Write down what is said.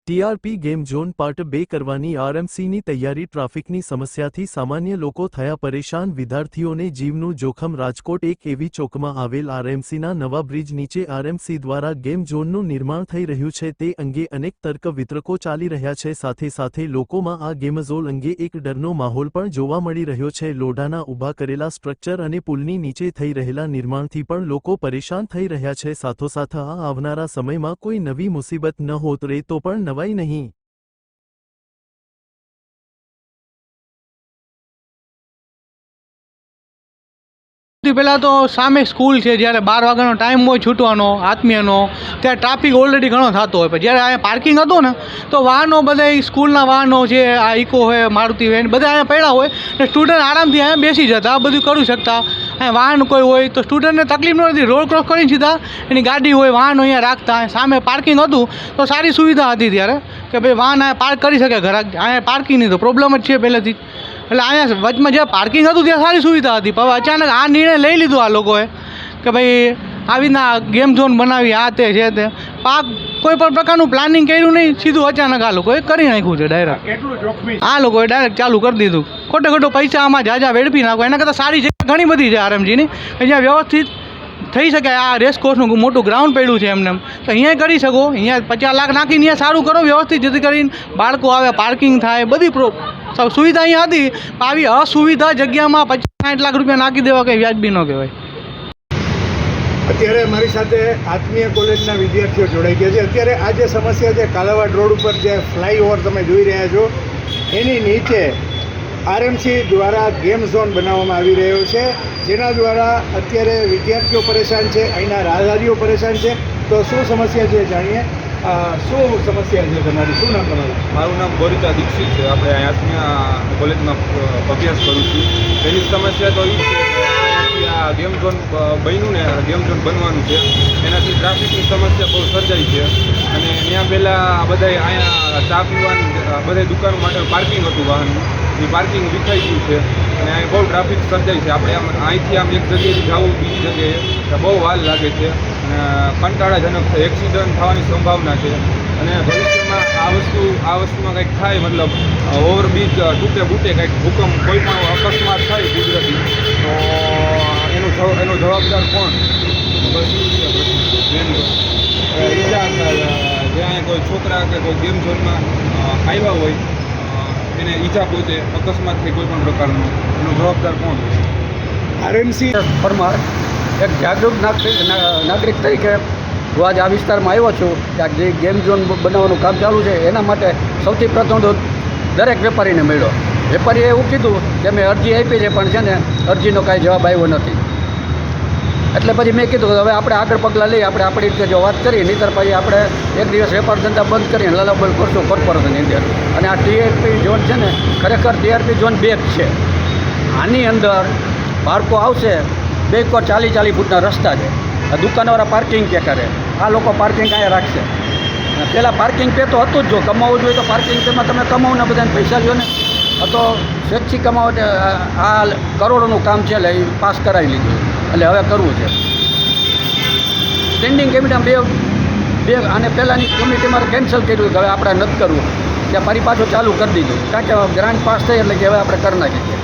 TRP game zone part 2 કરવાની આરએમસીની તૈયારી ટ્રાફિકની સમસ્યાથી સામાન્ય લોકો થયા પરેશાન વિદ્યાર્થીઓને જીવનું જોખમ રાજકોટ એક એવી ચોકમાં આવેલ આરએમસીના નવા બ્રિજ નીચે આરએમસી દ્વારા ગેમ ઝોનનું નિર્માણ થઈ રહ્યું છે તે અંગે અનેક તર્ક વિતર્કો ચાલી રહ્યા છે સાથે સાથે લોકોમાં આ ગેમ ઝોન અંગે એક ડરનો માહોલ પણ જોવા મળી રહ્યો છે લોઢાના ઊભા કરેલા સ્ટ્રક્ચર અને પુલની નીચે થઈ રહેલા નિર્માણથી પણ લોકો પરેશાન થઈ રહ્યા છે સાથોસાથ આ આવનારા સમયમાં કોઈ નવી મુસીબત ન હોત રહે તો પણ નવાઈ નહીં। પહેલાં તો સામે સ્કૂલ છે, જ્યારે 12 વાગ્યાનો ટાઈમ હોય છૂટવાનો આત્મીયનો, ત્યારે ટ્રાફિક ઓલરેડી ઘણો થતો હોય. પણ જ્યારે અહીંયા પાર્કિંગ હતું ને તો વાહનો બધા સ્કૂલના વાહનો છે, આ ઇકો હોય, મારુતિ વેન બધા અહીંયા પડ્યા હોય ને સ્ટુડન્ટ આરામથી અહીંયા બેસી જતા, આ બધું કરી શકતા. અહીંયા વાહન કોઈ હોય તો સ્ટુડન્ટને તકલીફ નથી, રોડ ક્રોસ કરીને સીધા એની ગાડી હોય વાહનો અહીંયા રાખતા. સામે પાર્કિંગ હતું તો સારી સુવિધા હતી ત્યારે કે ભાઈ વાહન અહીંયા પાર્ક કરી શકે ઘરાક. અહીંયા પાર્કિંગની તો પ્રોબ્લેમ જ છે પહેલેથી જ. એટલે અહીંયા વચમાં જ્યાં પાર્કિંગ હતું ત્યાં સારી સુવિધા હતી, પણ અચાનક આ નિર્ણય લઈ લીધો આ લોકોએ કે ભાઈ આવી રીતના ગેમ ઝોન બનાવી, આ તે છે તે કોઈ પણ પ્રકારનું પ્લાનિંગ કર્યું નહીં, સીધું અચાનક આ લોકોએ કરી નાખ્યું છે ડાયરેક્ટ. એટલું જોખમી આ લોકોએ ડાયરેક્ટ ચાલુ કરી દીધું, ખોટો પૈસા આમાં જાજા વેડફી નાખો. એના કરતાં સારી જગ્યા ઘણી બધી છે આરએમજીની, અહીંયા વ્યવસ્થિત થઈ શકે. આ રેસ કોર્સનું મોટું ગ્રાઉન્ડ પડ્યું છે એમને, તો અહીંયા કરી શકો. અહીંયા 50 લાખ નાખીને અહીંયા સારું કરો વ્યવસ્થિત, જેથી કરીને બાળકો આવે, પાર્કિંગ થાય, બધી સુવિધા અહીંયા હતી. આવી અસુવિધા જગ્યામાં 50-60 લાખ રૂપિયા નાખી દેવા કંઈ વ્યાજબી ન કહેવાય. અત્યારે મારી સાથે આત્મીય કોલેજના વિદ્યાર્થીઓ જોડાઈ ગયા છે. અત્યારે આ જે સમસ્યા છે, કાલાવાડ રોડ ઉપર જે ફ્લાયઓવર તમે જોઈ રહ્યા છો એની નીચે આરએમસી દ્વારા ગેમ ઝોન બનાવવામાં આવી રહ્યો છે, જેના દ્વારા અત્યારે વિદ્યાર્થીઓ પરેશાન છે, અહીંના રાહદારીઓ પરેશાન છે. તો શું સમસ્યા છે જાણીએ. શું સમસ્યા છે તમારી? શું નામ તમારું? મારું નામ બોરિકા દીક્ષિત છે. આપણે આત્મીય કોલેજમાં અભ્યાસ કરું છું. પહેલી સમસ્યા તો એ છે કે આ ગેમ ઝોન બન્યું ને ગેમ ઝોન બનવાનું છે, એનાથી ટ્રાફિકની સમસ્યા બહુ સર્જાઈ છે. અને ત્યાં પહેલાં બધા અહીંયા ચા પીવાની બધા દુકાનો માટે પાર્કિંગ હતું વાહનનું, એ પાર્કિંગ વિખાઈ ગયું છે અને અહીં બહુ ટ્રાફિક સર્જાય છે. આપણે આમ અહીંથી આમ એક જગ્યાએથી જવું બીજી જગ્યાએ બહુ વાર લાગે છે અને કંટાળાજનક છે, એક્સિડન્ટ થવાની સંભાવના છે. અને ભવિષ્યમાં આ વસ્તુમાં કંઈક થાય, મતલબ ઓવરબ્રિજ તૂટે બૂટે કંઈક ભૂકંપ કોઈ પણ અકસ્માત થાય કુદરતી, તો એનો જવાબદાર કોણ? બસ ઈજા જ્યાં કોઈ છોકરા કે કોઈ ગેમ ઝોનમાં આવ્યા હોય એને ઈજા પહોંચે, અકસ્માત થઈ કોઈ પણ પ્રકારનો, એનો જવાબદાર કોણ? આરએમસી પરમાર એક જાગૃત નાગરિક તરીકે હું આજ આ વિસ્તારમાં આવ્યો છું કે આ જે ગેમ ઝોન બનાવવાનું કામ ચાલુ છે એના માટે સૌથી પ્રથમ તો દરેક વેપારીને મળ્યો. વેપારીએ એવું કીધું કે મેં અરજી આપી છે પણ છે ને અરજીનો કાંઈ જવાબ આવ્યો નથી. એટલે પછી મેં કીધું કે હવે આપણે આગળ પગલાં લઈએ, આપણે આપણી રીતે જો વાત કરીએ, નહીંતર પછી આપણે એક દિવસ વેપાર ધંધા બંધ કરીને લલાબલ કરશું કોર્પોરેશનની અંદર. અને આ ટીઆરપી ઝોન છે ને ખરેખર ટીઆરપી ઝોન 2 જ છે. આની અંદર બાળકો આવશે, 40 ફૂટના રસ્તા છે, આ દુકાનવાળા પાર્કિંગ કે કરે, આ લોકો પાર્કિંગ અહીંયા રાખશે. પહેલાં પાર્કિંગ પે તો હતું જ, જો કમાવવું જોઈએ તો પાર્કિંગ પેમાં તમે કમાવો ને બધાને પૈસા લ્યો ને. તો સ્વેચ્છિક કમાવો આ કરોડોનું કામ છે એટલે એ પાસ કરાવી લીધું, એટલે હવે કરવું છે. સ્ટેન્ડિંગ કમિટીમાં બે આને પહેલાંની કમિટી મારે કેન્સલ કર્યું કે હવે આપણે નથી કરવું, ત્યાં ફરી પાછું ચાલુ કરી દીધું, કારણ કે ગ્રાન્ટ પાસ થઈ એટલે કે હવે આપણે કરી નાખીએ.